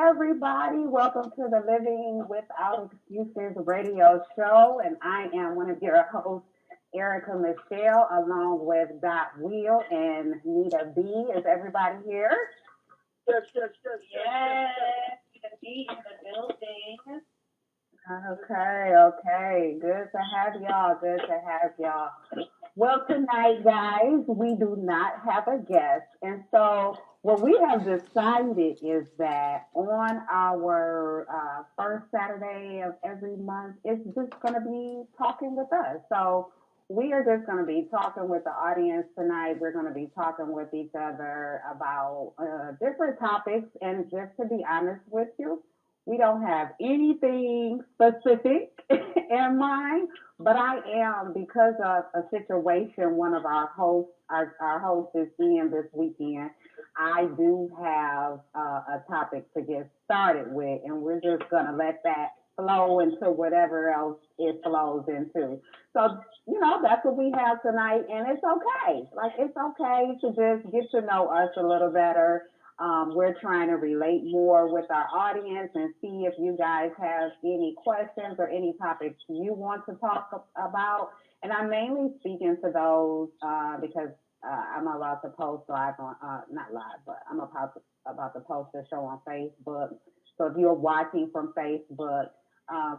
everybody. Welcome to the Living Without Excuses radio show. And I am one of your hosts, Erica Michelle, along with Dot Wheel and Nita Bee. Is everybody here? Yes, Nita Bee in the building. Okay. Good to have y'all. Good to have y'all. Well, tonight, guys, we do not have a guest. And so, what we have decided is that on our first Saturday of every month, it's just going to be talking with us. So, we are just going to be talking with the audience tonight. We're going to be talking with each other about different topics. And just to be honest with you, we don't have anything specific in mind, but I am, because of a situation one of our hosts is in this weekend, I do have a topic to get started with, and we're just going to let that flow into whatever else it flows into. So, that's what we have tonight, and it's okay. Like, it's okay to just get to know us a little better. We're trying to relate more with our audience and see if you guys have any questions or any topics you want to talk about. And I'm mainly speaking to those because I'm about to post live on, not live, but I'm about to post a show on Facebook. So if you're watching from Facebook,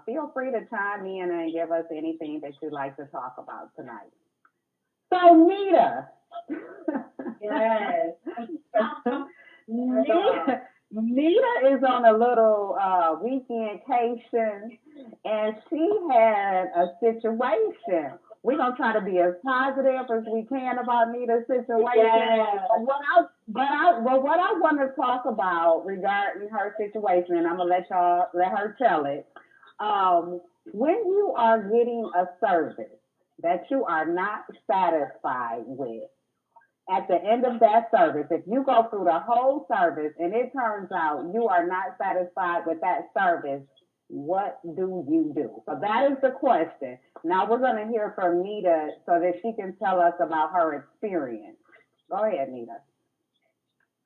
feel free to chime in and give us anything that you'd like to talk about tonight. So, Nita. Yes. Nita is on a little weekendcation, and she had a situation. We're gonna try to be as positive as we can about Nita's situation. Yes. What I want to talk about regarding her situation, and I'm gonna let her tell it. When you are getting a service that you are not satisfied with, at the end of that service, if you go through the whole service and it turns out you are not satisfied with that service, what do you do? So that is the question. Now we're going to hear from Nita so that she can tell us about her experience. Go ahead, Nita.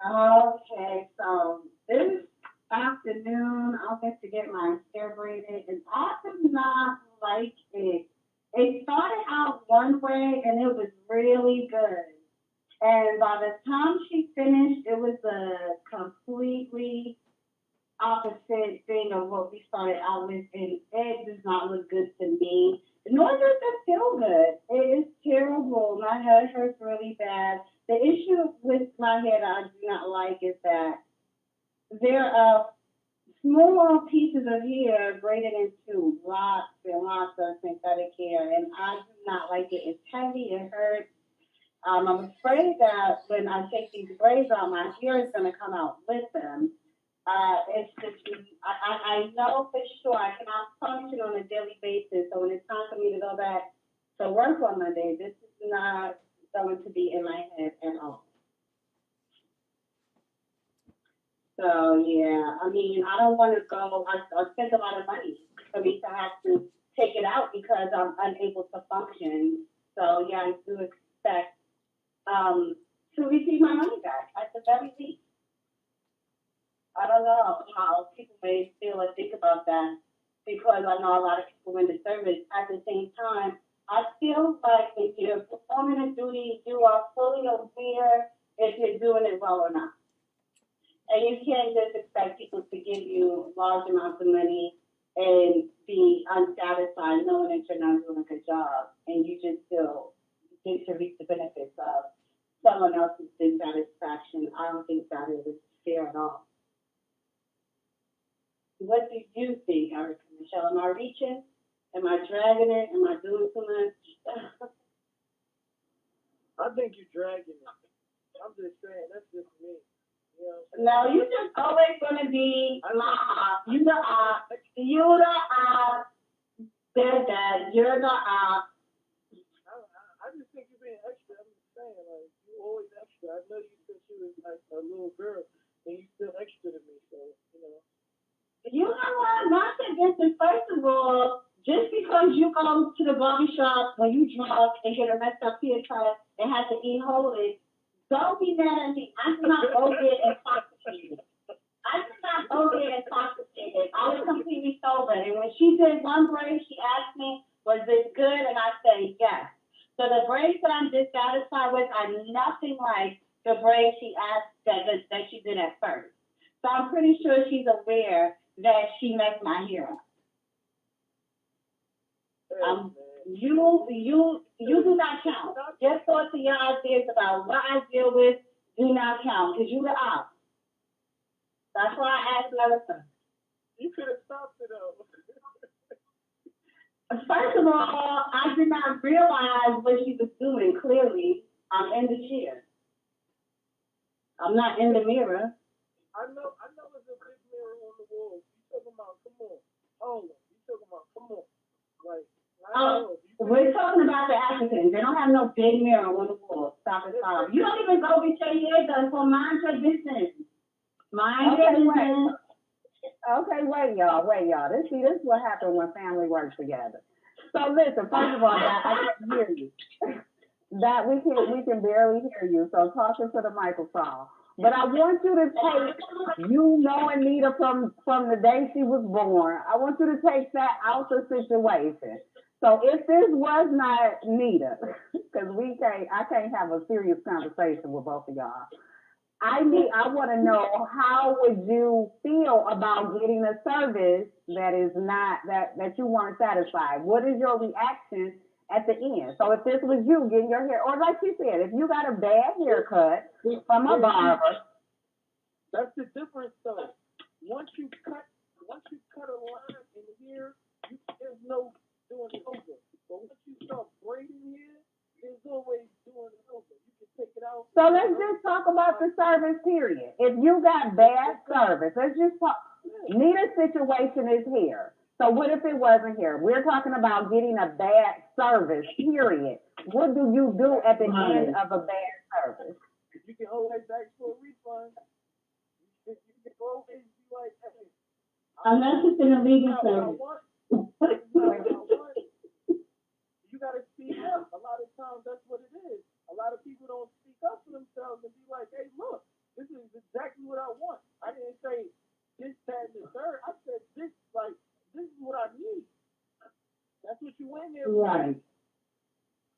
Okay, so this afternoon I went to get my hair braided, and I did not like it. It started out one way, and it was really good. And by the time she finished, it was a completely opposite thing of what we started out with, and it does not look good to me. Nor does it feel good. It is terrible. My head hurts really bad. The issue with my hair that I do not like is that there are small pieces of hair braided into lots and lots of synthetic hair, and I do not like it. It's heavy, it hurts. I'm afraid that when I take these braids out, my hair is going to come out with them. It's just, I know for sure I cannot function on a daily basis. So when it's time for me to go back to work on Monday, this is not going to be in my head at all. So yeah, I mean, I don't want to go. I spend a lot of money for me to have to take it out because I'm unable to function. So yeah, I do expect to receive my money back at the very least. I don't know how people may feel or think about that because I know a lot of people in the service. At the same time, I feel like if you're performing a duty, you are fully aware if you're doing it well or not. And you can't just expect people to give you large amounts of money and be unsatisfied knowing that you're not doing a good job and you just still get to reap the benefits of someone else's dissatisfaction. I don't think that is fair at all. What do you think, Erica Michelle? Am I reaching? Am I dragging it? Am I doing too much? I think you're dragging it. I'm just saying, that's just me. You know no, you're just always going to be you're the you're the I just think you're being extra. I'm just saying, like, you always extra. I know you said she was like a little girl, and you still extra to me, so, you know. You know what? Not against it. First of all, just because you go to the barber shop when you drunk and get a messed up haircut and have to eat holy, don't be mad at me. I do not go there and talk to you. I was not overly intoxicated. I was completely sober. And when she did one braid, she asked me, was this good? And I said, yes. So the braids that I'm dissatisfied with are nothing like the braids she asked that she did at first. So I'm pretty sure she's aware that she messed my hair up. Um, you do not count. Your thoughts and your ideas about what I deal with do not count because you the op. That's why I asked Melissa. You could have stopped it though. First of all, I did not realize what she was doing. Clearly, I'm in the chair. I'm not in the mirror. I know it's a big mirror on the wall. You talking about, come on. Hold on. You talking about, come on. Like, we're talking about the Africans. They don't have no big mirror on the wall. Stop it, stop. You don't even go get your hair done, so mind your business. Mind your business. Okay, wait, y'all. This is what happens when family works together. So listen, first of all, I can't hear you. That we can barely hear you. So talking to the microphone. But I want you to take and Nita from the day she was born. I want you to take that out the situation. So if this was not Nita, because I can't have a serious conversation with both of y'all. I want to know, how would you feel about getting a service that is not that you weren't satisfied? What is your reaction at the end? So if this was you getting your hair, or like you said, if you got a bad haircut from a barber, that's the difference though. Once you cut a line in here, there's no doing it over. But once you start braiding here, there's always doing it over. You can take it out. So let's just talk about the service period. If you got bad service, let's just talk. Nita's situation is here. So what if it wasn't here? We're talking about getting a bad service, period. What do you do at the end of a bad service? You can always ask for a refund. You can always be like, hey, unless it's in a legal service. You got to speak up. A lot of times that's what it is. A lot of people don't speak up for themselves and be like, hey, look, this is exactly what I want. I didn't say this, that, and the third. I said this is what I need. That's what you went here for. Right.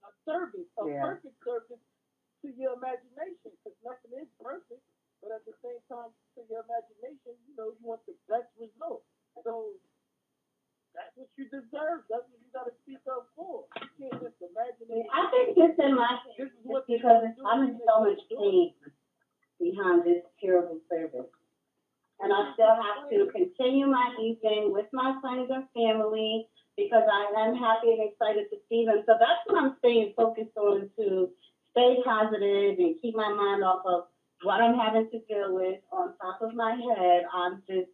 A service, perfect service to your imagination, because nothing is perfect, but at the same time, to your imagination, you want the best result. So that's what you deserve. That's what you got to speak up for. You can't just imagine it. I think this in my head because I'm in so much pain behind this terrible service. And I still have to continue my evening with my friends and family because I am happy and excited to see them. So that's what I'm staying focused on, to stay positive and keep my mind off of what I'm having to deal with. On top of my head, I'm just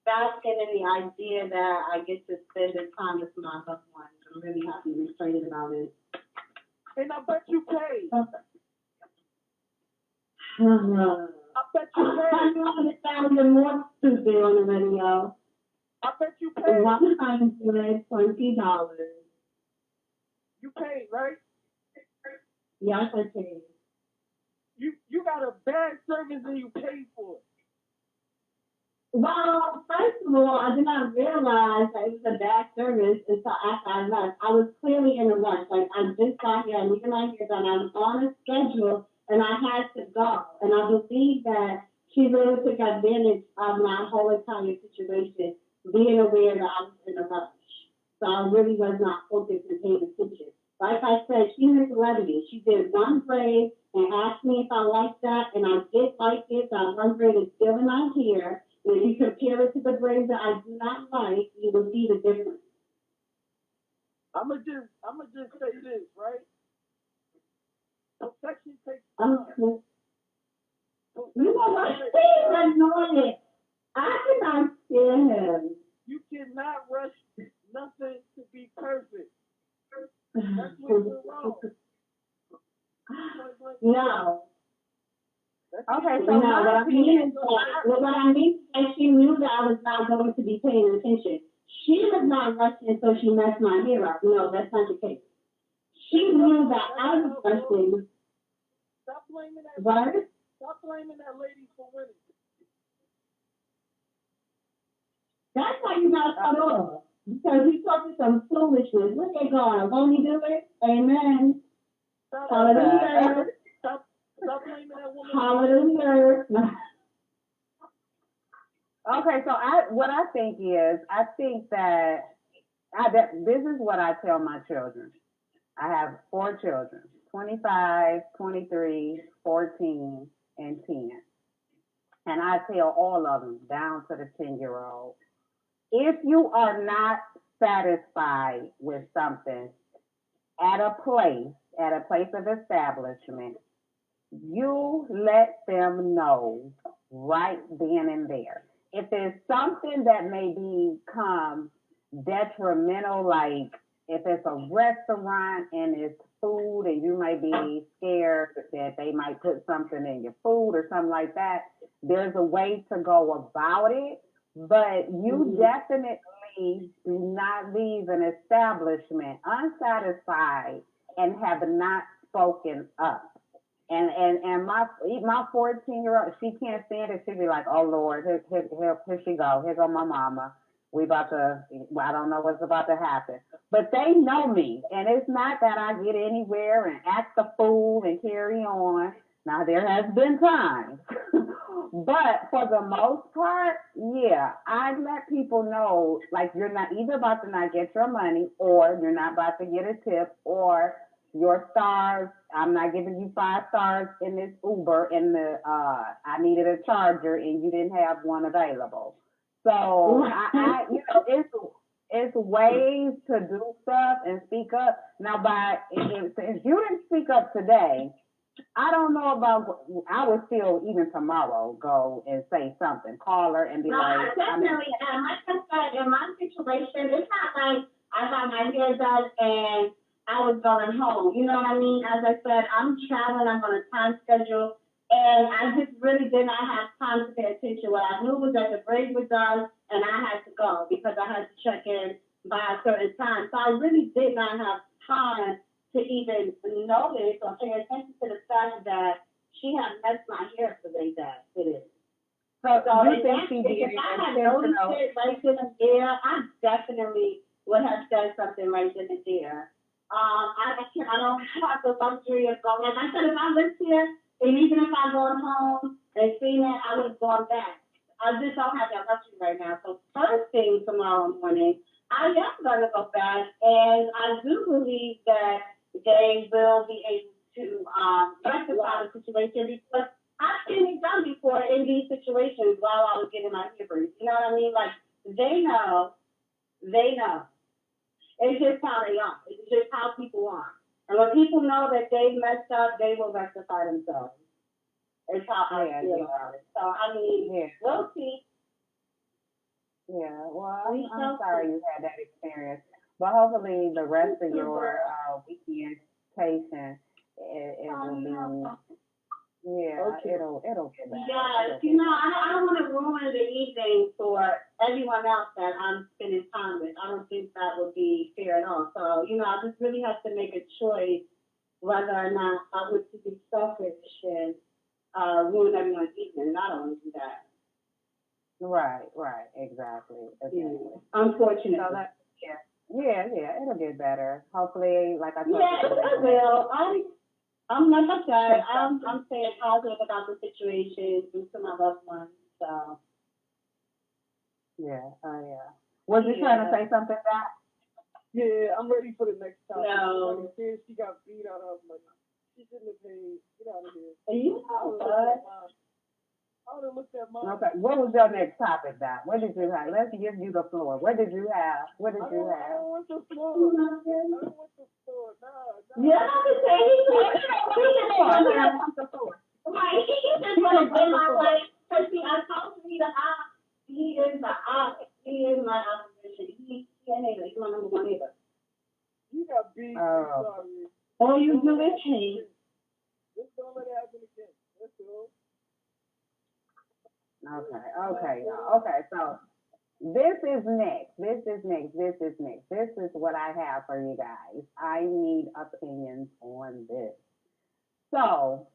basking in the idea that I get to spend this time with my loved ones. I'm really happy and excited about it. And I bet you paid. I bet you paid. I'm going to sound even more stupid on the radio. I bet you paid. $120. You paid, right? Yes, I paid. You got a bad service and you paid for it. Well, first of all, I did not realize that it was a bad service until after I left. I was clearly in a rush. Like, I just got here, I needed my hair done. I was on a schedule, and I had to go. And I believe that she really took advantage of my whole entire situation, being aware that I was in a rush. So I really was not focused and paying attention. Like I said, she's a celebrity. She did one braid and asked me if I liked that, and I did like it. That one braid is still in my hair. When you compare it to the braids that I do not like, you will see the difference. I'ma just say this, right? Perfection takes time. Okay. You know what? He's annoying. I cannot stand him. You cannot rush nothing to be perfect. That's where you're wrong. No. Okay, so no, what I mean is that she knew that I was not going to be paying attention. She was not rushing, so she messed my hair up. No, that's not the case. She knew that I was rushing. Stop blaming that. What? Stop blaming that lady for winning. That's why you got cut off. Because you talking some foolishness. Look at God. Won't he do it? Amen. Stop, Hallelujah. stop, stop blaming that woman. Hallelujah. Okay, so what I think is, I think that this is what I tell my children. I have four children, 25, 23, 14, and 10. And I tell all of them, down to the 10-year-old, if you are not satisfied with something at a place of establishment, you let them know right then and there. If there's something that may become detrimental, like if it's a restaurant and it's food and you might be scared that they might put something in your food or something like that, there's a way to go about it. But you definitely do not leave an establishment unsatisfied and have not spoken up. And my 14-year-old, she can't stand it. She be like, "Oh Lord, here she go. Here go my mama. We about to. I don't know what's about to happen." But they know me, and it's not that I get anywhere and act the fool and carry on. Now there has been times, but for the most part, yeah, I let people know like you're not either about to not get your money, or you're not about to get a tip, or your stars. I'm not giving you 5 stars in this Uber, and I needed a charger and you didn't have one available. So it's ways to do stuff and speak up. Now, if you didn't speak up today, I don't know about. I would still even tomorrow go and say something, call her and be No, like, definitely. Like I said, in my situation, it's not like I got my hair done and I was going home. You know what I mean? As I said, I'm traveling. I'm on a time schedule, and I just really did not have time to pay attention. What I knew was that the braids were done, and I had to go because I had to check in by a certain time. So I really did not have time to even notice or pay attention to the fact that she had messed my hair the way that it is. So you think she if did I it had noticed intentional? it right then and there, I definitely would have said something right then and there. I don't have the luxury of going. Like I said, if I lived here, and even if I go home and seen it, I would have gone back. I just don't have that luxury right now. So first thing tomorrow morning, I am going to go back, and I do believe that they will be able to rectify the situation because I've seen it done before in these situations while I was getting my papers. You know what I mean? Like they know, they know. It's just how they are. It's just how people are. And when people know that they messed up, they will rectify themselves. It's how I feel about it. So I mean, we'll see. Yeah, well, I'm sorry you had that experience, but hopefully the rest of your weekend patient, it will be, yeah, Okay. it'll get better. Yes, I don't want to ruin the evening for everyone else that I'm spending time with. I don't think that would be fair at all. So, I just really have to make a choice whether or not I want to be selfish and ruin everyone's evening. And I don't want to do that. Right, exactly. Yeah. Unfortunately. So yeah, it'll get better. Hopefully, like I told yeah, you. it will. I'm like I said, I'm staying positive about the situation due to my loved ones. So yeah, yeah. Was you trying to say something back? Yeah, I'm ready for the next time. No. She got beat out of money. She shouldn't have paid. Get out of here. I would have looked at mine. Okay. What was your next topic, Doc? What did you have? Let's give you the floor. What did you have? I don't want the floor. I don't want the floor. No. Yeah, I can say he just right. He just want to win my way. Because see, I told you he is the op. He is my opposition. He ain't neighbor. He's my number one neighbor. You got beat. I'm sorry. All you do is hate. Just don't let it happen again. That's all. Okay, y'all. Okay, so this is next. This is what I have for you guys. I need opinions on this. So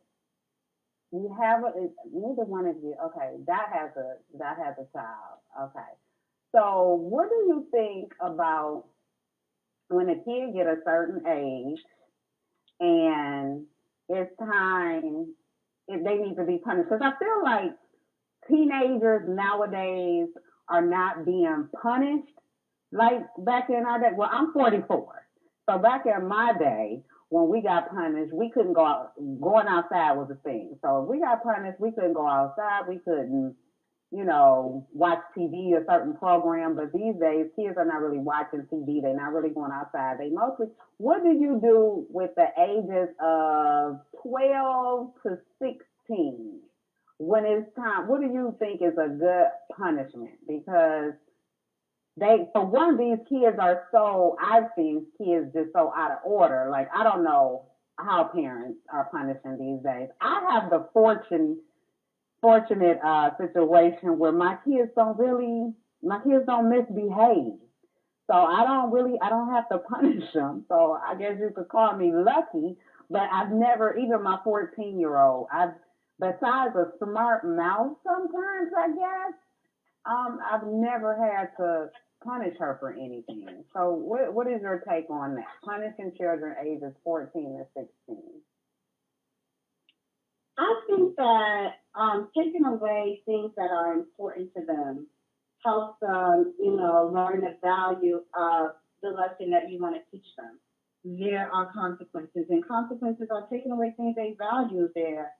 neither one of you. Okay, that has a child. Okay, So, what do you think about when a kid get a certain age and it's time if they need to be punished? Because I feel like teenagers nowadays are not being punished like back in our day. Well, I'm 44, so back in my day when we got punished, we couldn't go out. Going outside was a thing. So if we got punished, we couldn't go outside. We couldn't watch TV, a certain program. But these days, kids are not really watching TV. They're not really going outside. They mostly, what do you do with the ages of 12 to 16? When it's time, what do you think is a good punishment? Because for one, these kids are so, I've seen kids just so out of order. Like, I don't know how parents are punishing these days. I have the fortunate situation where my kids don't misbehave. So I don't have to punish them. So I guess you could call me lucky, but I've never, even my 14-year-old, besides a smart mouth sometimes, I guess, I've never had to punish her for anything. So what is your take on that? Punishing children ages 14 to 16? I think that taking away things that are important to them helps them, learn the value of the lesson that you want to teach them. There are consequences, and consequences are taking away things they value there.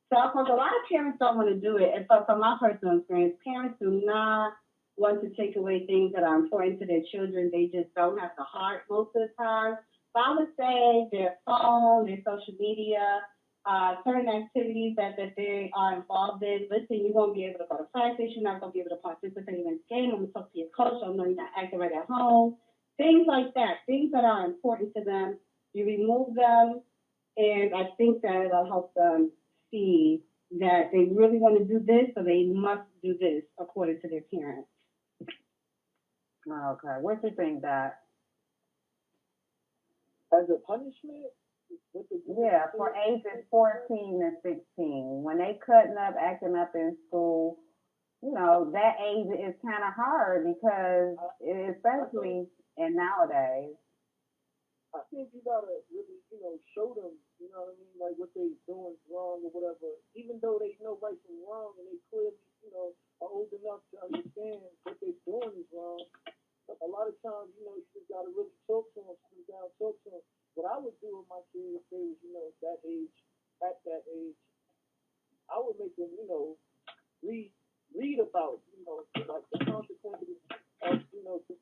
So, of course, a lot of parents don't want to do it. And so, from my personal experience, parents do not want to take away things that are important to their children. They just don't have the heart most of the time. So, I would say their phone, their social media, certain activities that they are involved in. Listen, you won't be able to go to practice. You're not going to be able to participate in this game. I'm going to talk to your coach. I know you're not acting right at home. Things like that, things that are important to them. You remove them, and I think that it'll help them see that they really want to do this, so they must do this according to their parents. Okay, what you think that? As a punishment, what the Yeah, for ages 14 and 16, when they cutting up, acting up in school, that age is kind of hard because, especially in nowadays. I think you gotta really, show them, you know what I mean, like what they doing is wrong or whatever. Even though they know right from wrong and they clearly, are old enough to understand what they're doing is wrong. A lot of times, you just gotta really talk to them, sit down, talk to them. What I would do with my kids if they was, that age, at that age, I would make them, read read about, like the consequences of,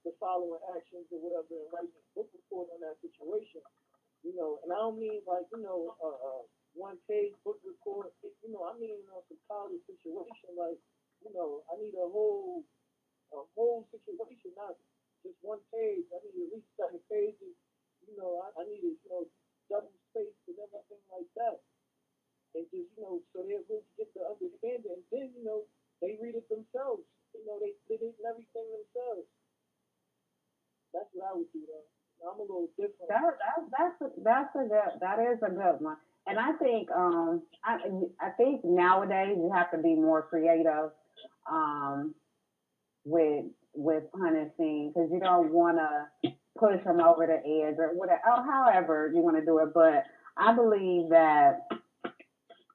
the following actions or whatever, and write a book report on that situation. And I don't mean like, one page book report. I mean some college situation. Like, I need a whole situation, not just one page. I need at least 7 pages. I need it, double spaced and everything like that. And just, so they really get to understand it. And then, they read it themselves. They did it and everything themselves. That's what I would do though. I'm a little different. That is a good one. And I think I think nowadays you have to be more creative um, with punishing because you don't want to push them over the edge or whatever. Oh, however you want to do it, but I believe that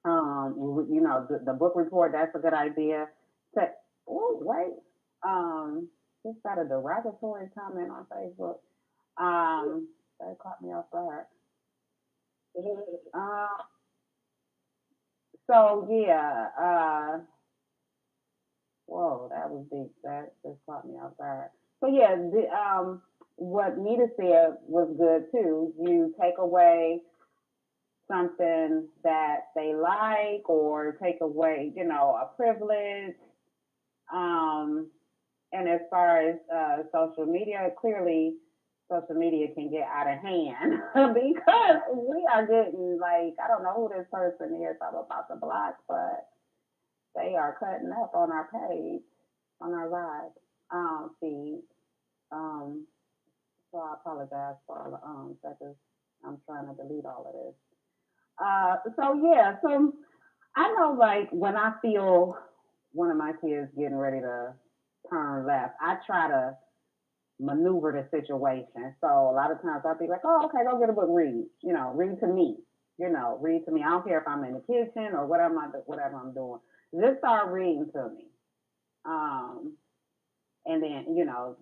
the book report. That's a good idea. To, oh wait, just got a derogatory comment on Facebook. That caught me off guard. Uh, so yeah, whoa, that was deep. That just caught me off guard. So yeah, what Nita said was good too. You take away something that they like, or take away, a privilege. Um, and as far as social media, clearly social media can get out of hand because we are getting like I don't know who this person is. I'm about to block, but they are cutting up on our page, on our live feed. Um, so I apologize for all the seconds. I'm trying to delete all of this. So yeah, I know like when I feel one of my kids getting ready to turn left. I try to maneuver the situation. So a lot of times I'll be like, oh, okay, go get a book, read. Read to me. Read to me. I don't care if I'm in the kitchen or whatever I'm doing. Just start reading to me. Um, and then,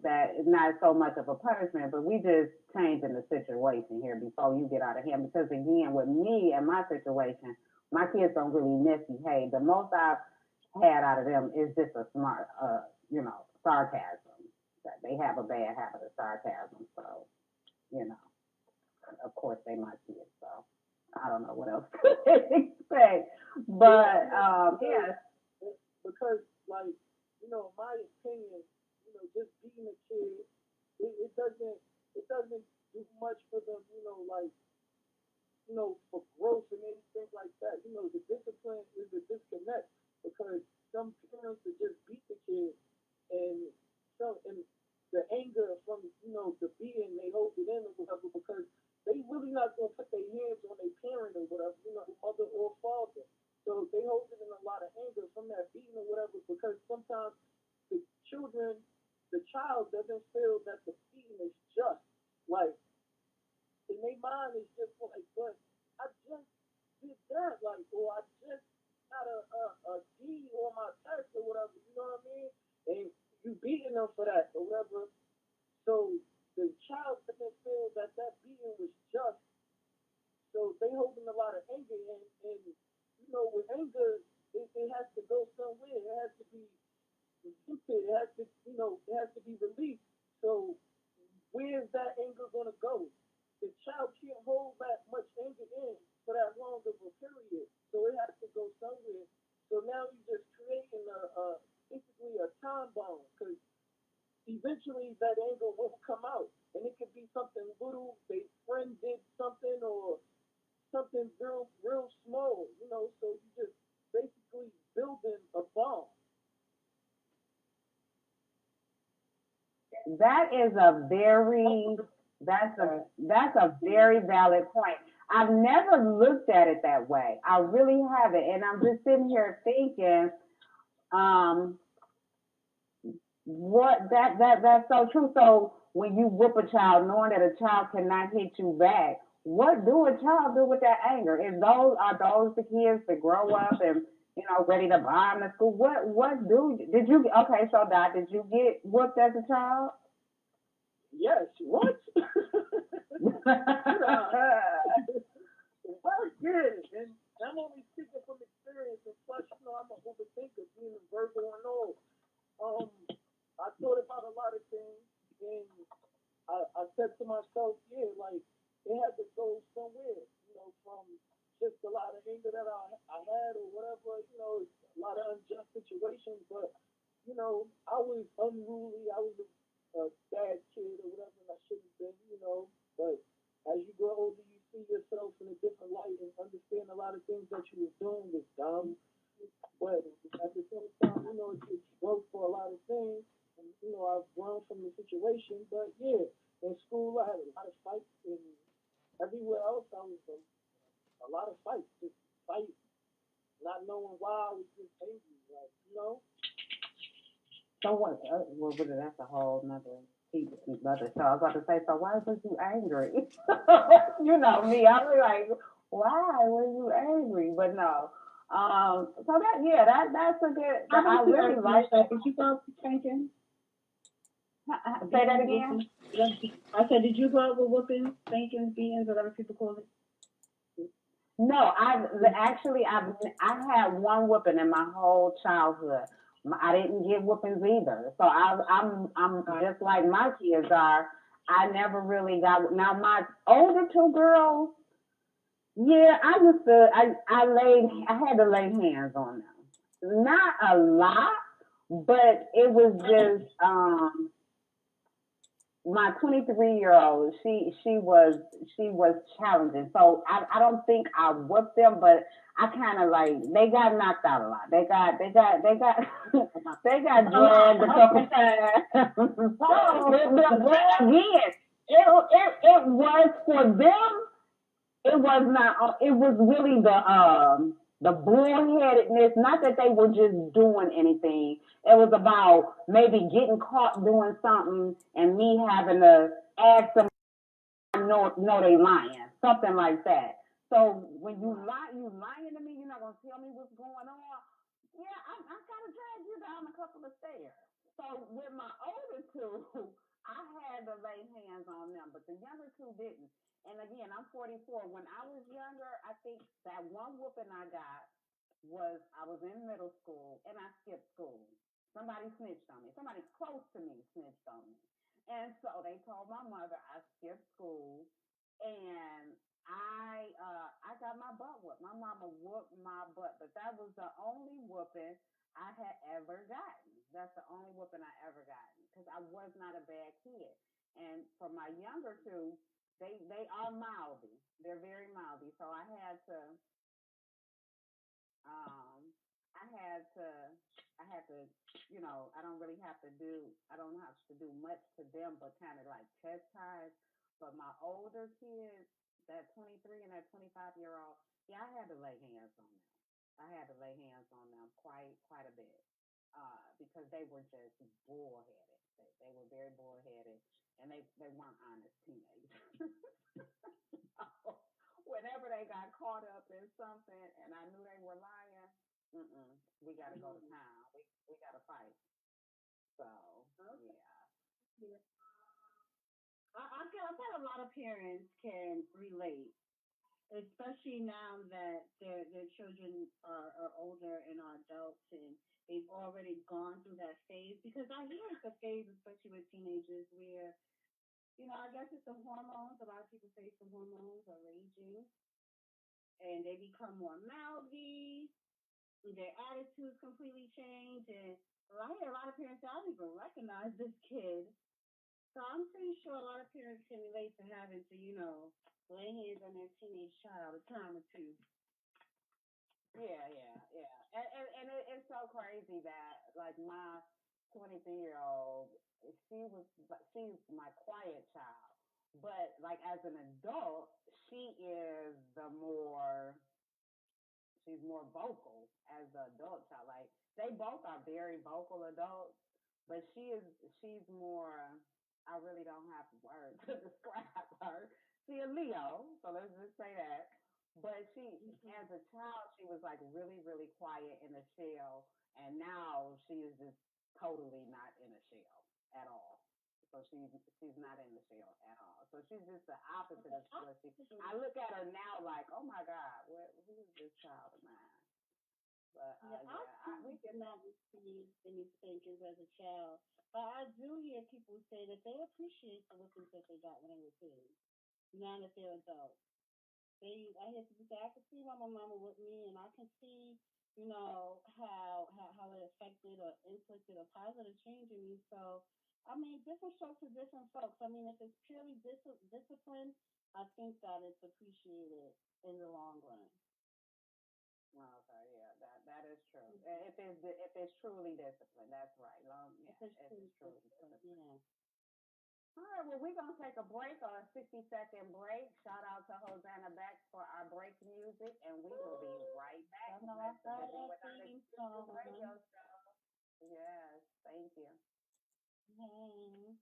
that is not so much of a punishment, but we just changing the situation here before you get out of hand. Because again, with me and my situation, my kids don't really misbehave. The most I've had out of them is just a smart, sarcasm. That they have a bad habit of sarcasm. So, you know, of course they my kids. So I don't know what else to expect. But yes, because like in my opinion, just being a kid, it doesn't do much for them, like for growth and anything like that. The discipline is a disconnect because some parents would just beat the kid and and the anger from the beating they hold it in or whatever because they really not gonna put their hands on their parent or whatever, mother or father. So they hold it in a lot of anger from that beating or whatever because sometimes the children, the child doesn't feel that the beating is just. Like in their mind it's just like, but I just did that, like, or I just got a D on my test or whatever, you know what I mean? And you beating them for that or whatever. So the child doesn't feel that beating was just. So they holding a lot of anger and with anger, it has to go somewhere. It has to be vented. It has to, it has to be released. So where's that anger gonna go? The child can't hold that much anger in for that long of a period. So it has to go somewhere. So now you're just creating basically a time bomb because eventually that anger will come out. And it could be something little, their friend did something or something real small, so you just basically building a bomb. that is a very very valid point. I've never looked at it that way. I really haven't, and I'm just sitting here thinking, um, that's so true. So when you whoop a child, knowing that a child cannot hit you back, what do a child do with that anger? Are those the kids that grow up and ready to bomb the school? Did you okay? So Dot, did you get whooped as a child? Yes, what? Nah. Well, yeah, and I'm only speaking from experience, and plus, I'm an overthinker, being a verbal and all. Um, I thought about a lot of things, and I said to myself, yeah, like it had to go somewhere, from just a lot of anger that I had or whatever, a lot of unjust situations. But, I was unruly. I was a bad kid or whatever, and I shouldn't have been, But as you grow older, you see yourself in a different light and understand a lot of things that you were doing was dumb. But at the same time, it's growth for a lot of things. And, I've grown from the situation. But yeah, in school, I had a lot of fights. And everywhere else, I was a lot of fights. Just fight, not knowing why I was just angry. Like, So what? Well, that's a whole another show. I was about to say, so why was you angry? You know me. I was like, why were you angry? But no. So that's a good. I really like that. Did you grow up spanking? Say that again. I said, did you grow up with whoopings, spankings, beatings, whatever people call it? No, I had one whooping in my whole childhood. I didn't get whoopings either. So I'm just like my kids are. I never really got. Now my older two girls, yeah, I had to lay hands on them. Not a lot, but it was just my 23-year-old. She was challenging. So I don't think I whooped them, but I kind of like they got knocked out a lot. They got they got dragged a couple times. But again, it was for them. It was not. It was really the bullheadedness, not that they were just doing anything. It was about maybe getting caught doing something and me having to ask them, no, they lying, something like that. So when you Right. lie, you lying to me. You're not gonna tell me what's going on. Yeah, I gotta drag you down a couple of stairs. So with my older two, I had to lay hands on them, but the younger two didn't. And again, I'm 44. When I was younger, I think that one whooping I got was I was in middle school and I skipped school. Somebody snitched on me. Somebody close to me snitched on me. And so they told my mother I skipped school and I got my butt whooped. My mama whooped my butt, but that was the only whooping I had ever gotten. That's the only whooping I ever gotten because I was not a bad kid. And for my younger two, they are mouthy. They're very mouthy. So um, I had to, I had to, I don't really have to do, I don't have to do much to them, but kind of like chastise. But my older kids, that 23 and that 25-year-old, yeah, I had to lay hands on them. I had to lay hands on them quite a bit, because they were just bullheaded. They were very bullheaded, and they weren't honest teenagers. Whenever they got caught up in something and I knew they were lying, we got to go to Mm-hmm. town. We got to fight. So, Okay. yeah. Yeah. I bet a lot of parents can relate, especially now that their children are older and are adults and they've already gone through that phase. Because I hear it's a phase, especially with teenagers, where I guess it's the hormones. A lot of people say the hormones are raging, and they become more mouthy. Their attitudes completely change, and I hear a lot of parents say, "I don't even recognize this kid." So I'm pretty sure a lot of parents can relate to having to, lay hands on their teenage child a time or two. Yeah. And it's so crazy that like my 23-year-old, she's my quiet child, but like as an adult, she is the more she's more vocal as an adult child. Like they both are very vocal adults, but she's more. I really don't have words to describe her. She a Leo, so let's just say that. But Mm-hmm. as a child, she was like really quiet in a shell, and now she is just totally not in a shell at all. So she's not in the shell at all. So she's just the opposite Okay. of what she. I look at her now like, oh my God, who is this child of mine? But Yeah, I yeah, we too did get not receive any spankings as a child, but I do hear people say that they appreciate the whippings that they got when they were kids, now that they're adults. I hear people say, I can see why my mama with me, and I can see, how it affected or inflicted a positive change in me. So, I mean, different strokes for different folks. I mean, if it's purely discipline, I think that it's appreciated in the long run. okay. Yeah, that is true. Mhm. If it's truly disciplined, that's right. If Yeah, it's if truly it's truly discipline, disciplined. yeah. All right, well, we're going to take a break, a 60-second break. Shout out to Hosanna Beck for our break music, and we will be Woo! right back That's my with the Living fire Without theme Excuses radio song. show. Yes, thank you. Hey.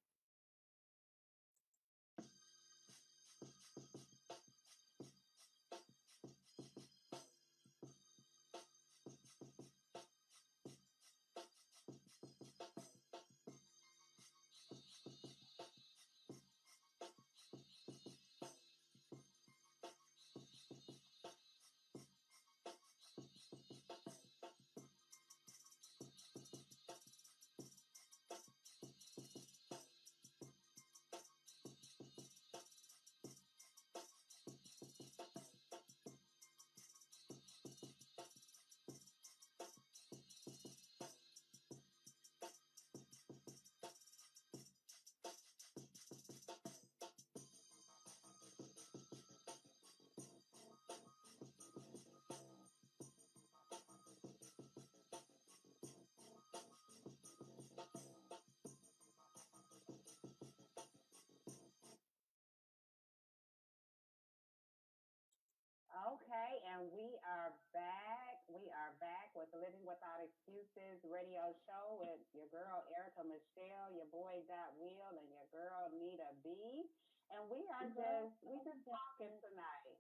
Okay, and we are back. We are back with Living Without Excuses radio show with your girl Erica Michelle, your boy Dot Will, and your girl Nita Bee. And we just talking tonight.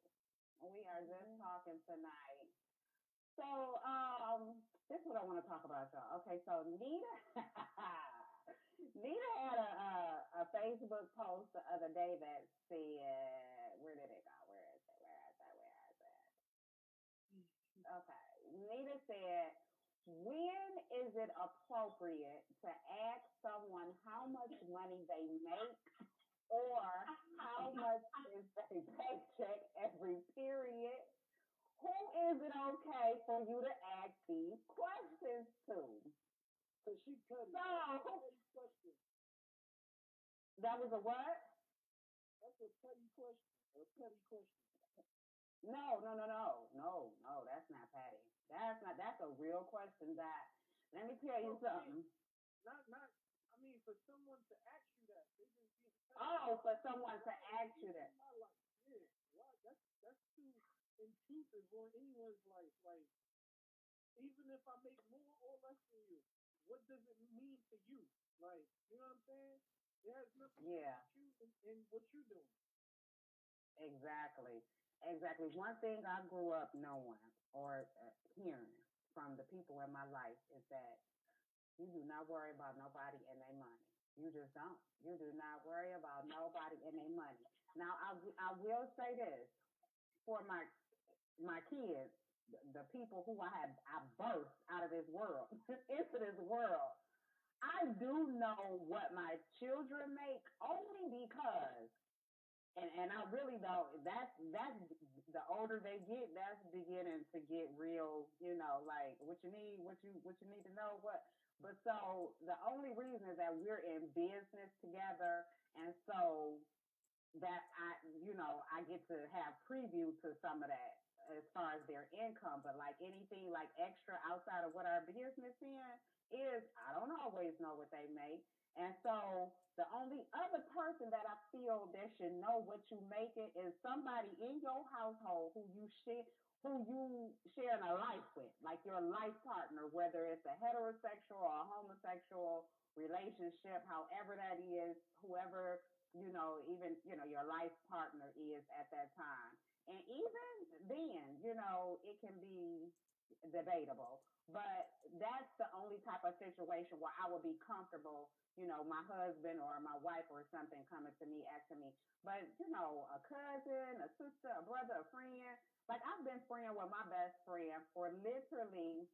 We are just talking tonight. So, this is what I want to talk about, y'all. Okay, so Nita, Nita had a Facebook post the other day that said, where did it go? Where is it? Where is it? Where is it? Okay. Nita said, when is it appropriate to ask someone how much money they make or how much is their paycheck every period? Who is it okay for you to ask these questions to? Cause she petty. That's a So, petty question. that was a what? That's a petty question. A petty question. No, no, no, no, no, no, that's not Patty. That's a real question that, let me tell you No, something. not. I mean, for someone to ask you that, they just be Oh, for someone to ask you that. my life. Yeah, why? That's too intrusive on anyone's life. Like, even if I make more or less than you, what does it mean to you? Like, you know what I'm saying? It has nothing to do Yeah, with you and what you're doing. exactly. Exactly. One thing I grew up knowing or hearing from the people in my life is that you do not worry about nobody and their money. You just don't. You do not worry about nobody and their money. Now, I will say this for my kids, the people who I birthed out of this world into this world. I do know what my children make only because and I really don't. That's the older they get, that's beginning to get real. Like what you need to know what. But so the only reason is that we're in business together, and so that I get to have preview to some of that as far as their income. But like anything like extra outside of what our business is, I don't always know what they make. And so the only other person that I feel that should know what you making is somebody in your household who you sharing a life with, like your life partner, whether it's a heterosexual or a homosexual relationship, however that is, whoever even, your life partner is at that time. And even then, it can be debatable. But that's the only type of situation where I would be comfortable, my husband or my wife or something coming to me, asking me. But, a cousin, a sister, a brother, a friend, like I've been friends with my best friend for literally,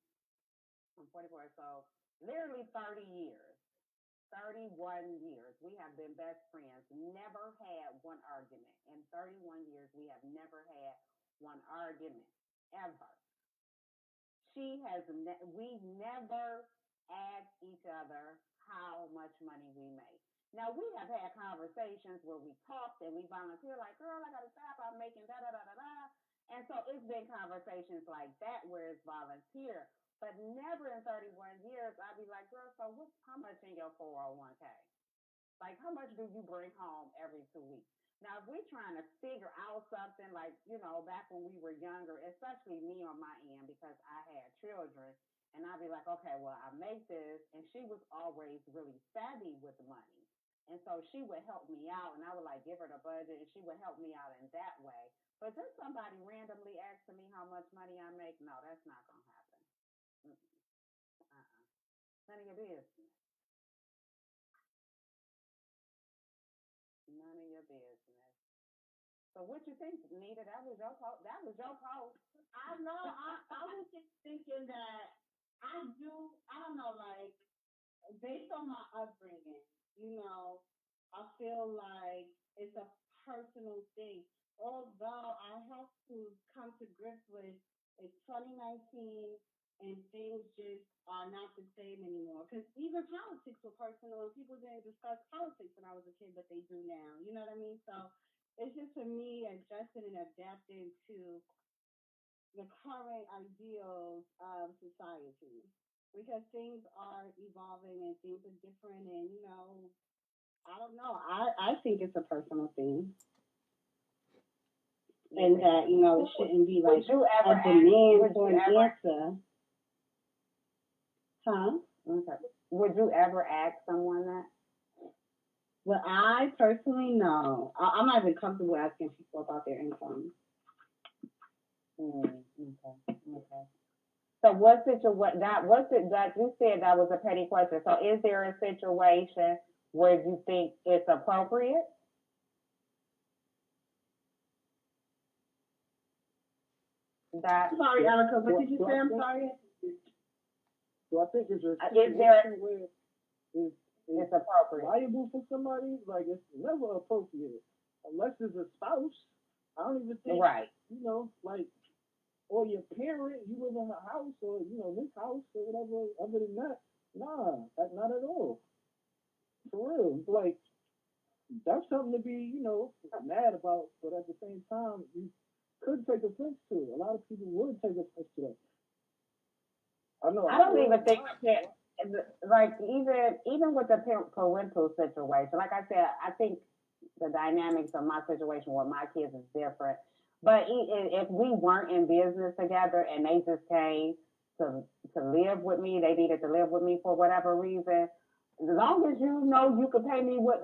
I'm 44, so literally 30 years. 31 years. We have been best friends. Never had one argument. In 31 years, we have never had one argument ever. We never ask each other how much money we make. Now we have had conversations where we talked and we volunteer, like, girl, I gotta stop, I'm making da da da da da. And so it's been conversations like that where it's volunteer. But never in 31 years I'd be like, girl, so how much in your 401k? Like, how much do you bring home every 2 weeks? Now, if we're trying to figure out something like, back when we were younger, especially me on my end, because I had children, and I'd be like, okay, well, I make this. And she was always really savvy with money. And so she would help me out, and I would like give her the budget, and she would help me out in that way. But just somebody randomly asking me how much money I make, no, that's not going to happen. Uh-uh. None of your business. None of your business. So what you think, Nita? That was your post. That was your post. I know. I was just thinking that I don't know, like, based on my upbringing, I feel like it's a personal thing. Although I have to come to grips with it's 2019 and things just are not the same anymore. Because even politics were personal and people didn't discuss politics when I was a kid, but they do now. You know what I mean? So it's just for me adjusting and adapting to the current ideals of society because things are evolving and things are different and I don't know. I think it's a personal thing. and that it shouldn't be like Would you a ever ask? demand Would for you an ever? answer, huh? Okay. Would you ever ask someone that? Well, I personally no. I'm not even comfortable asking people about their income. Okay. Okay. So what it that you said that was a petty question. So is there a situation where you think it's appropriate that Sorry, Erica, what did you Do say? I I'm think sorry. do I think it's a is there situation where it's it's appropriate? liable for somebody? Like it's never appropriate unless it's a spouse. I don't even think Right. like or your parent, you live in a house or this house or whatever. Other than that, nah, not at all. For real, like that's something to be mad about, but at the same time, you could take offense to it. A lot of people would take offense to that. I know I I don't would. even think like even with the parental situation. Like I said, I think the dynamics of my situation with my kids is different. But if we weren't in business together and they just came to live with me, they needed to live with me for whatever reason. As long as you know you could pay me with,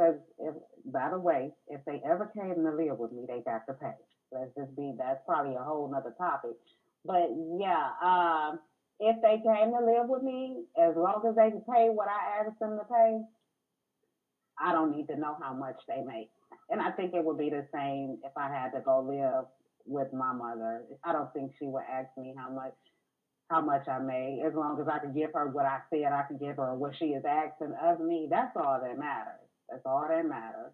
by the way, if they ever came to live with me, they got to pay. That's probably a whole nother topic. But yeah, if they came to live with me, as long as they can pay what I asked them to pay, I don't need to know how much they make. And I think it would be the same if I had to go live with my mother. I don't think she would ask me how much I made, as long as I could give her what I said I could give her, what she is asking of me. That's all that matters. That's all that matters.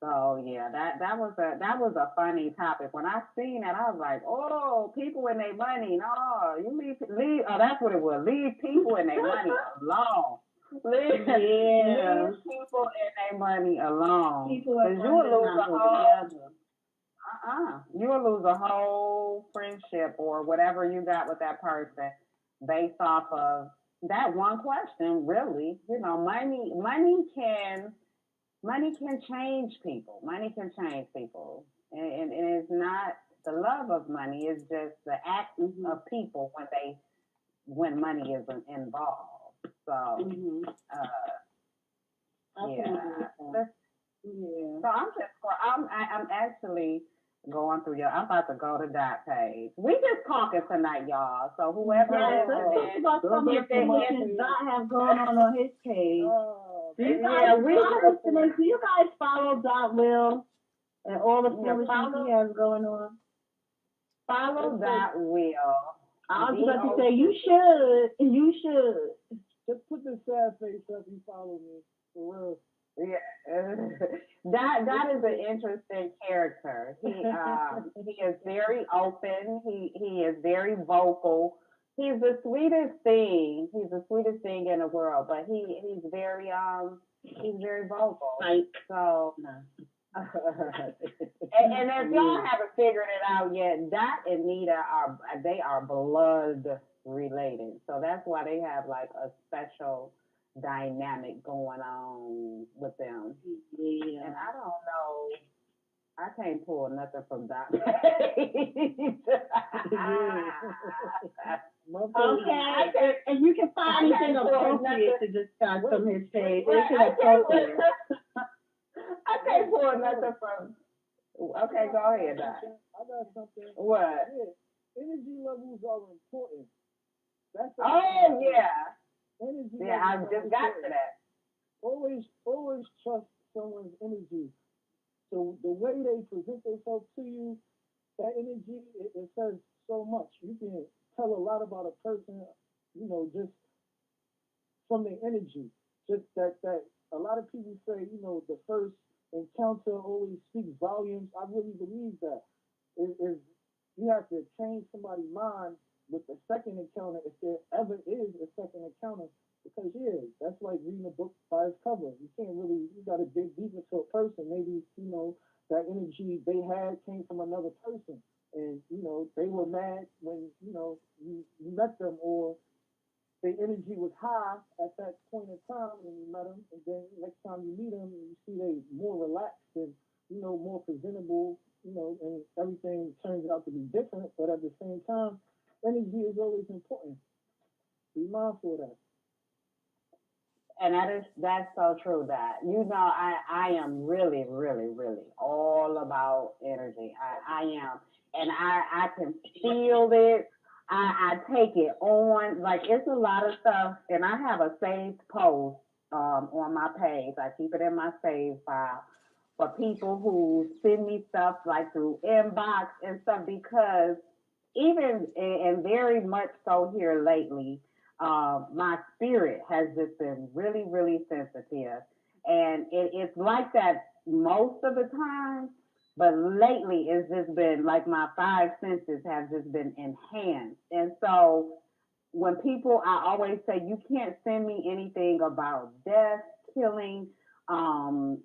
So yeah, that was a funny topic. When I seen it, I was like, oh, people and their money. No, you leave. Oh, that's what it was. Leave people and their money alone. Yeah. Leave people and their money alone. People Cause are running not go together. you'll lose a whole friendship or whatever you got with that person based off of that one question. Really, money can change people. Money can change people, and it's not the love of money. It's just the act of people when money is involved. So, Mhm. uh, I can yeah. agree with that. That's- Yeah. So I'm actually going through your. I'm about to go to that page. We just talking tonight, y'all. So whoever Yes, let's talk listening, about some of the if they things if that Dot have going on his page. Do you yeah, guys, we y'all listening? Do you guys follow Dot Will and all the yeah, foolishness he has going on? follow that wheel. I was about to say you should. You should. Just put the sad face up. You follow me for real. Yeah, that is an interesting character. He is very open. He is very vocal. He's the sweetest thing in the world. But he's very vocal. Like, So no. and if y'all haven't figured it out yet, Dot and Nita are blood related. So that's why they have like a special dynamic going on with them. Yeah. And I don't know. I can't pull nothing from Dot. Okay. And you can find anything appropriate to discuss from his page. Anything appropriate. I can't pull nothing from. Okay, go ahead, Dot. I got something. What? Yeah. Energy levels are important. Oh yeah. Energy Yeah, I levels just got to that. Always trust someone's energy. So the way they present themselves to you, that energy, it says so much. You can tell a lot about a person, just from their energy. Just that a lot of people say, the first encounter always speaks volumes. I really believe that. Is you have to change somebody's mind with the second encounter, if there ever is a second encounter. Because that's like reading a book by its cover. You gotta dig deep into a person. Maybe, that energy they had came from another person. And, they were mad when, you met them, or their energy was high at that point in time when you met them, and then next time you meet them, you see they more relaxed and more presentable, and everything turns out to be different, but at the same time, energy is always important. Be mindful of that. And that's so true. That I am really, really, really all about energy. I am, and I can feel it. I take it on. Like it's a lot of stuff, and I have a saved post on my page. I keep it in my save file for people who send me stuff like through inbox and stuff because even and very much so here lately, my spirit has just been really, really sensitive. And it's like that most of the time, but lately it's just been like my five senses have just been enhanced. And so when people, I always say, you can't send me anything about death, killing, um,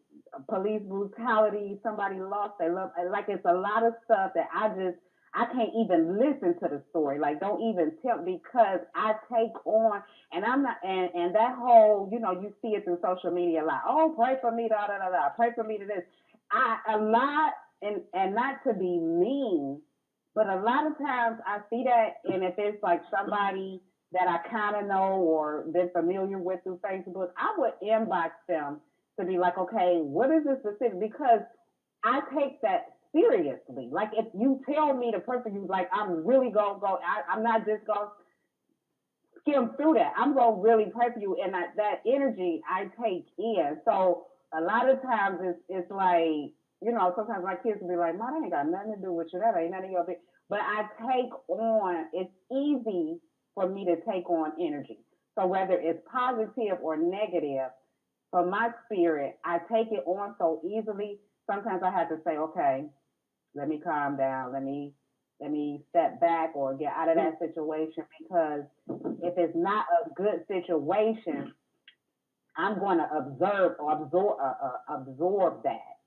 police brutality, somebody lost their love. Like it's a lot of stuff that I can't even listen to the story. Like don't even tell because I take on and I'm not and that whole, you see it through social media a lot. Oh, pray for me, da da da da, pray for me to this. I a lot and not to be mean, but a lot of times I see that, and if it's like somebody that I kind of know or been familiar with through Facebook, I would inbox them to be like, okay, what is this specific? Because I take that seriously. Like if you tell me the person you like, I'm really gonna go. I'm not just gonna skim through that. I'm gonna really pray for you, and that energy I take in. So a lot of times it's like sometimes my kids will be like, "Mom, that ain't got nothing to do with you. That ain't none of your big." But I take on. It's easy for me to take on energy. So whether it's positive or negative, for my spirit, I take it on so easily. Sometimes I have to say, okay, let me calm down. Let me step back or get out of that situation because if it's not a good situation, I'm going to observe or absorb that.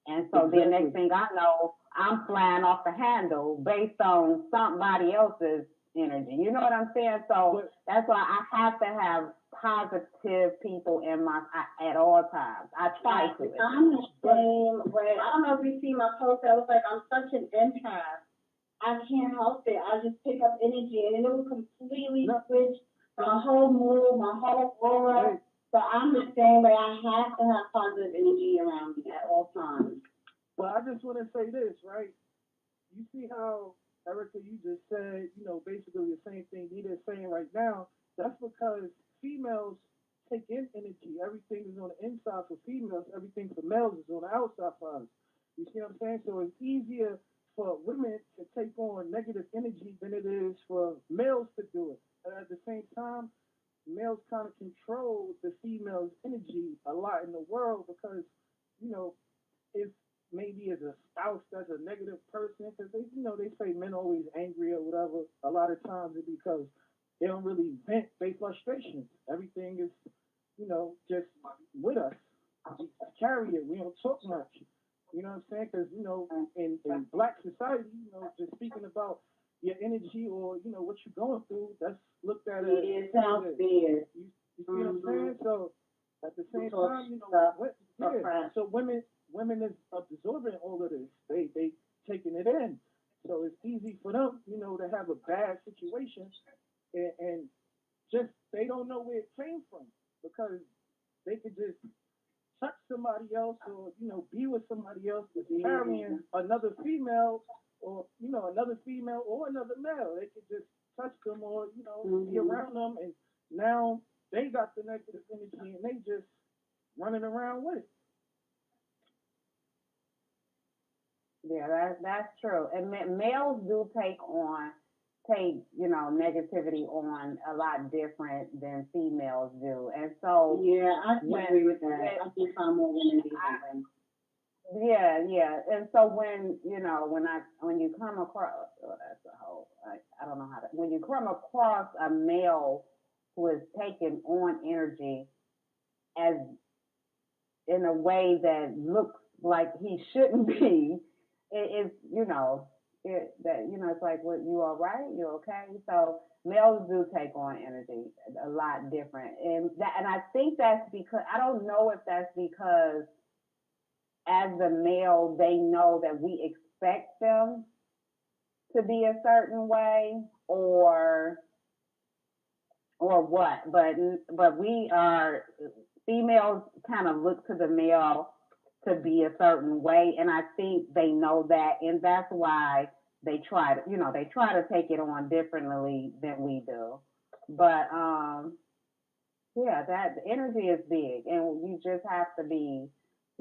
And so then next thing I know, I'm flying off the handle based on somebody else's energy. You know what I'm saying? So that's why I have to have positive people in my at all times. I try to. I'm the same way. I don't know if you see my post. I was like, I'm such an empath. I can't help it. I just pick up energy, and it will completely switch my whole mood, my whole aura. So I'm the same way. I have to have positive energy around me at all times. Well, I just want to say this, right? You see how, Erica, you just said, basically the same thing Nita is saying right now. That's because females take in energy. Everything is on the inside for females. Everything for males is on the outside for us. You see what I'm saying? So it's easier for women to take on negative energy than it is for males to do it. And at the same time, males kind of control the female's energy a lot in the world because, if maybe as a spouse that's a negative person, because they say men always angry or whatever. A lot of times it's because they don't really vent their frustrations. Everything is, just with us. We carry it. We don't talk much. You know what I'm saying? Because in black society, just speaking about your energy or what you're going through, that's looked at as it sounds weird. You see what I'm saying? So at the same time, so women is absorbing all of this. They taking it in. So it's easy for them, to have a bad situation and just they don't know where it came from because they could just touch somebody else or be with somebody else that's carrying another female or another female or another male. They could just touch them or be around them, and now they got the negative energy and they just running around with it. Yeah, that's true. And males do take negativity on a lot different than females do. And so yeah, I agree with that. I think I'm more women yeah. And so when you come across that's a whole I don't know how to when you come across a male who is taking on energy as in a way that looks like he shouldn't be, it's it's like, what, you all right? You okay? So males do take on energy a lot different, and I think that's because I don't know if that's because as the male they know that we expect them to be a certain way, or what. But we are females kind of look to the male to be a certain way, and I think they know that, and that's why they try to take it on differently than we do. But yeah, that the energy is big, and you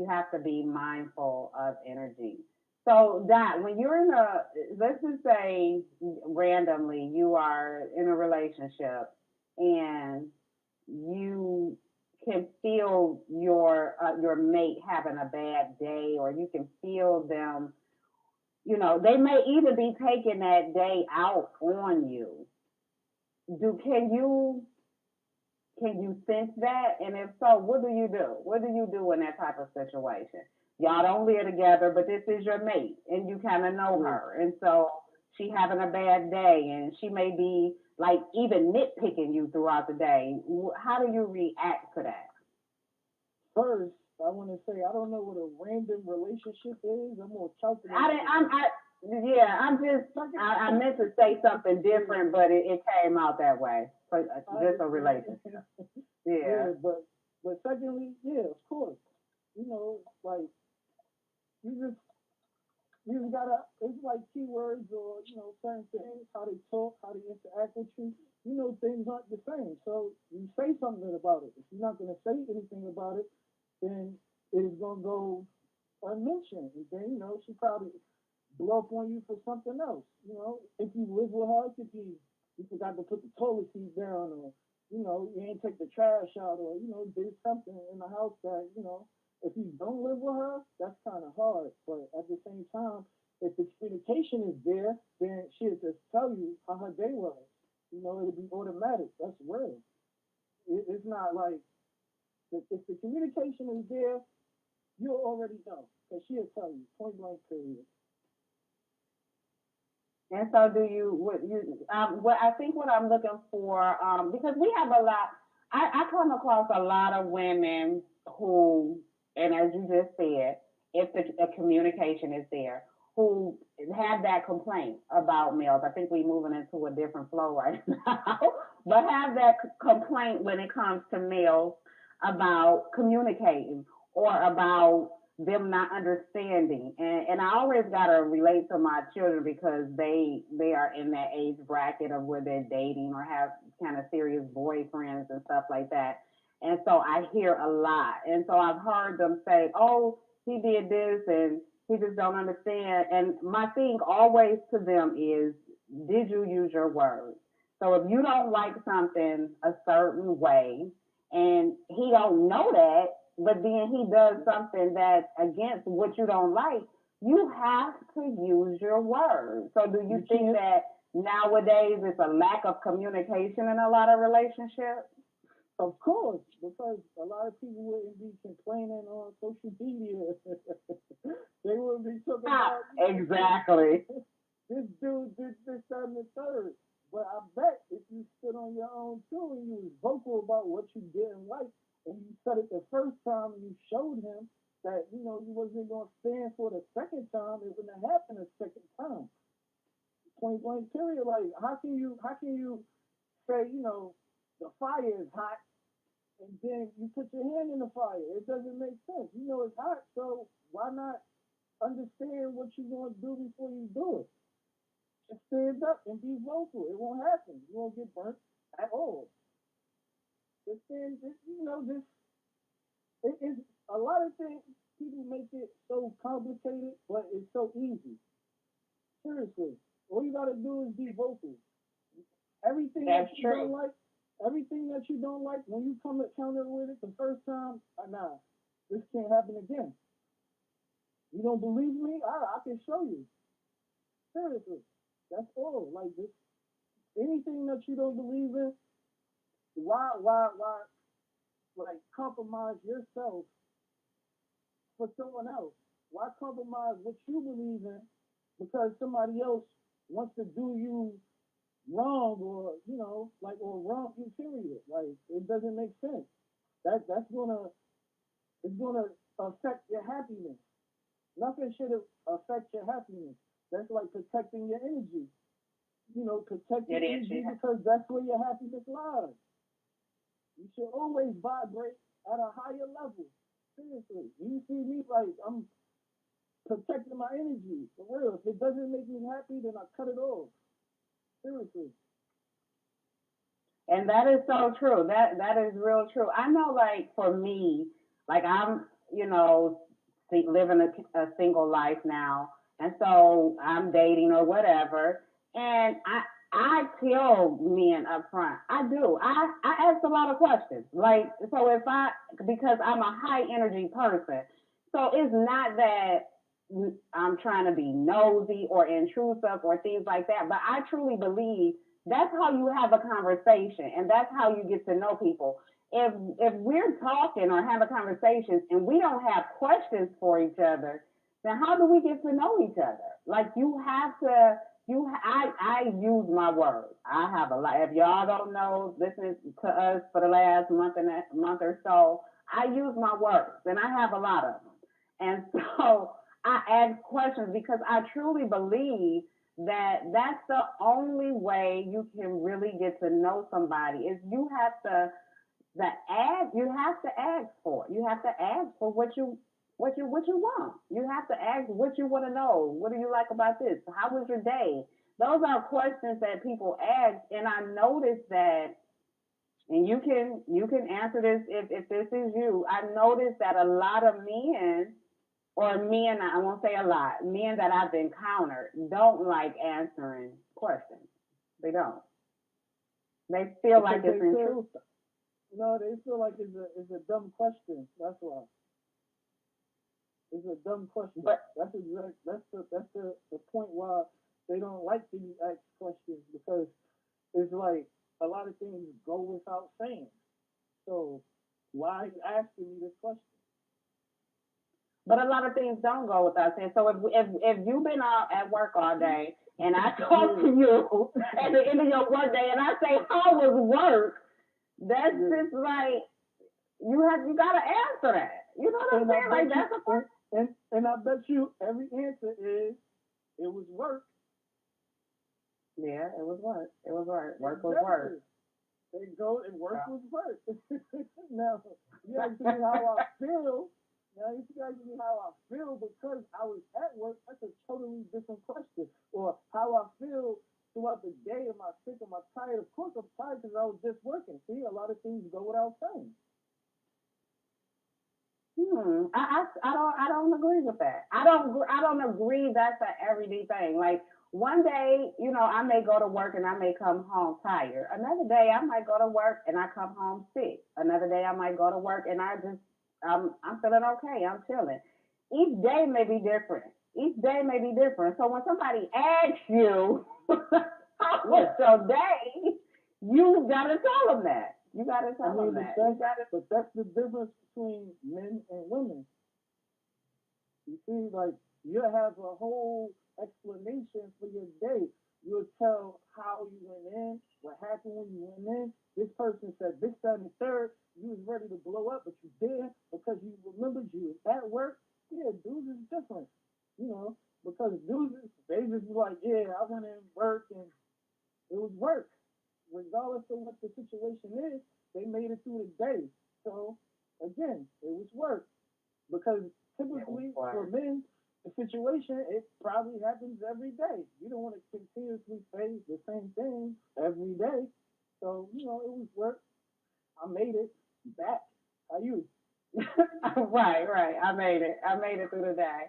have to be mindful of energy. So that when you're in a, let's just say randomly, you are in a relationship, and you can feel your mate having a bad day, or you can feel them. They may even be taking that day out on you. Do can you sense that? And if so, what do you do? What do you do in that type of situation? Y'all don't live together, but this is your mate, and you kind of know Yeah. her, and so she having a bad day, and she may be like even nitpicking you throughout the day. How do you react to that? First, I want to say I don't know what a random relationship is. I'm gonna I calculate didn't. for that. Yeah. I'm just. Second, I meant to say something yeah, different, but it came out that way. So, I just a understand. relationship. Yeah. Yeah, but secondly, yeah, of course. Like you just you just gotta. It's like keywords or certain things, how they talk, how they interact with you. Things aren't the same. So you say something about it. If you're not gonna say anything about it, then it is gonna go unmentioned. And then she probably blow up on you for something else. If you live with her, it could be you forgot to put the toilet seat down, or you ain't take the trash out, or did something in the house that if you don't live with her, that's kind of hard. But at the same time, if the communication is there, then she'll just tell you how her day was. It'll be automatic. That's real. It's not like if the communication is there, you'll already know because she'll tell you point blank period. And so, do you? What I think what I'm looking for, because we have a lot. I come across a lot of women who, and as you just said, if the communication is there, who have that complaint about males. I think we're moving into a different flow right now, but have that complaint when it comes to males about communicating or about them not understanding. And I always gotta relate to my children because they are in that age bracket of where they're dating or have kind of serious boyfriends and stuff like that. And so I hear a lot. And so I've heard them say, "Oh, he did this and he just don't understand." And my thing always to them is, did you use your words? So if you don't like something a certain way and he don't know that, but then he does something that's against what you don't like, you have to use your words. So do you You think can't. that nowadays it's a lack of communication in a lot of relationships? Of course, because a lot of people wouldn't be complaining on social media. They wouldn't be talking Ah, about, exactly. this dude did this, that, and the third. But I bet if you stood on your own too and you was vocal about what you didn't like and you said it the first time and you showed him that, you wasn't going to stand for the second time, it wouldn't have happened a second time. Point blank period. Like, how can you say, the fire is hot and then you put your hand in the fire? It doesn't make sense. It's hot, so why not understand what you're going to do before you do it? Just stand up and be vocal. It won't happen. You won't get burnt at all. Just stand, just it's a lot of things. People make it so complicated, but it's so easy. Seriously, all you gotta do is be vocal. Everything that That's you don't true. like, everything that you don't like, when you come at counter with it the first time, nah, this can't happen again. You don't believe me? I can show you. Seriously, that's all. Like this, anything that you don't believe in, why, like compromise yourself for someone else? Why compromise what you believe in because somebody else wants to do you wrong or or wrong you period? Like it doesn't make sense. That's gonna it's gonna affect your happiness. Nothing should affect your happiness. That's like protecting your energy. Protect your It is. energy because that's where your happiness lies. You should always vibrate at a higher level. Seriously. You see me like I'm protecting my energy. For real. If it doesn't make me happy, then I cut it off. Seriously. And that is so true. That is real true. I know, like for me, like I'm, you know, living a single life now, and so I'm dating or whatever, and I tell men up front, I do. I ask a lot of questions. Like so, if I because I'm a high energy person, so it's not that I'm trying to be nosy or intrusive or things like that, but I truly believe that's how you have a conversation, and that's how you get to know people. If we're talking or have a conversation and we don't have questions for each other, then how do we get to know each other? Like you have to. I use my words. I have a lot. If y'all don't know, listening to us for the last month or so, I use my words, and I have a lot of them. And so I ask questions because I truly believe that that's the only way you can really get to know somebody is you have to ask for it. You have to ask for what you want. You have to ask what you want to know. What do you like about this? How was your day? Those are questions that people ask, and I noticed that, and you can answer this if this is you. I noticed that a lot of men or men, I won't say a lot, men that I've encountered don't like answering questions. They don't. They feel like Because it's they feel intrusive. no, they feel like it's a dumb question. That's why. It's a dumb question. But That's the point why they don't like to be asked questions because it's like a lot of things go without saying. So why are you asking me this question? a lot of things don't go without saying. So if you've been out at work all day and I talk to Yeah, you at the end of your work day and I say how was work, that's yeah. just like you gotta answer that. You know what I'm And I saying? Like bet you that's a question. and I bet you every answer is it was work. Yeah, it was work. It was work. Work was work. Exactly. They go and work with work. Now, you ask me how I feel. Now, if you ask me how I feel because I was at work, that's a totally different question. Or how I feel throughout the day. Am I sick? Am I tired? Of course, I'm tired because I was just working. See, a lot of things go without saying. I don't agree with that. I don't agree that's an everyday thing. Like one day, I may go to work and I may come home tired. Another day I might go to work and I come home sick. Another day I might go to work and I'm feeling okay. I'm chilling. Each day may be different. Each day may be different. So when somebody asks you how was Yeah. your day, you gotta tell them that. You gotta I tell them mean, that. You gotta. but that's the difference between men and women. You see, like you have a whole explanation for your day. You'll tell how you went in, what happened when you went in. This person said this, that, and the third. You was ready to blow up, but you didn't because you remembered you was at work. Yeah, dudes is different, you know, because dudes they just be like, yeah, I went in work and it was work. Regardless of what the situation is, they made it through the day. So again, it was work because It was typically for work. men, the situation it probably happens every day. You don't want to continuously say the same thing every day. So it was work. I made it back. How you? Right. I made it through the day.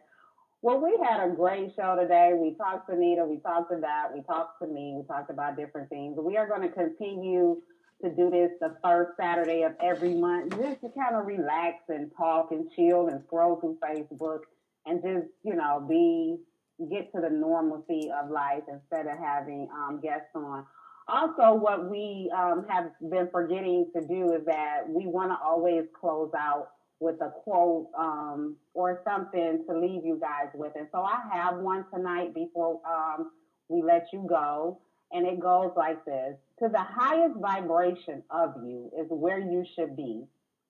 Well, we had a great show today. We talked to Nita, we talked to Dot, we talked to me, we talked about different things. We are going to continue to do this the first Saturday of every month, just to kind of relax and talk and chill and scroll through Facebook and just, get to the normalcy of life instead of having guests on. Also, what we have been forgetting to do is that we want to always close out with a quote or something to leave you guys with. And so I have one tonight before we let you go. And it goes like this: to the highest vibration of you is where you should be.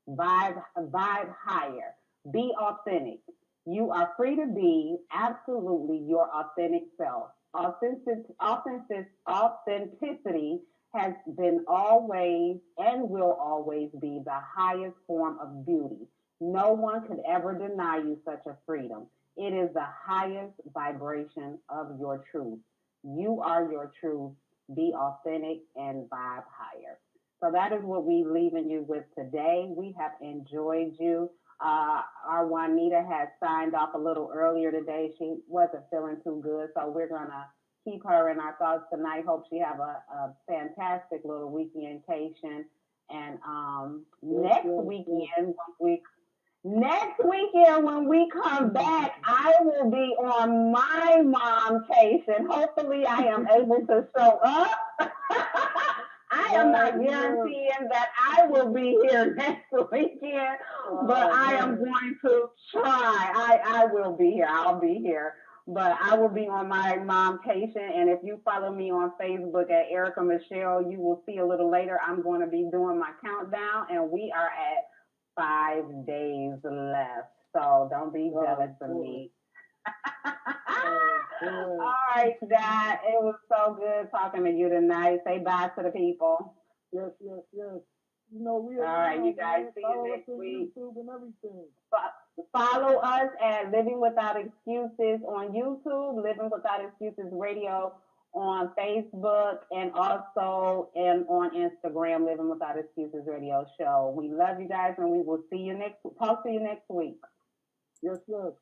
Vibe higher. Be authentic. You are free to be absolutely your authentic self. Authenticity has been always and will always be the highest form of beauty. No one could ever deny you such a freedom. It is the highest vibration of your truth. You are your truth. Be authentic and vibe higher. So that is what we leaving you with today. We have enjoyed you. Our Juanita had signed off a little earlier today. She wasn't feeling too good, so we're gonna keep her in our thoughts tonight. Hope she have a fantastic little weekendcation. And Yes, yes, yes. next weekend when we come back, I will be on my momcation. Hopefully, I am able to show up. I am Right, not yeah. guaranteeing that I will be here next weekend, but Oh I am man. going to try. I will be here. I'll be here. But I will be on my momcation, and if you follow me on Facebook at Erica Michelle, you will see a little later. I'm going to be doing my countdown, and we are at 5 days left. So don't be Oh jealous of boy. me. Oh boy. All right, Dad. It was so good talking to you tonight. Say bye to the people. Yes, yes, yes. You know, we All right, you around, guys. man. See you Follow us next on week. YouTube and everything. Follow us at Living Without Excuses on YouTube, Living Without Excuses Radio on Facebook, and also on Instagram, Living Without Excuses Radio Show. We love you guys, and we will see you next. Talk to you next week. Yes, yes.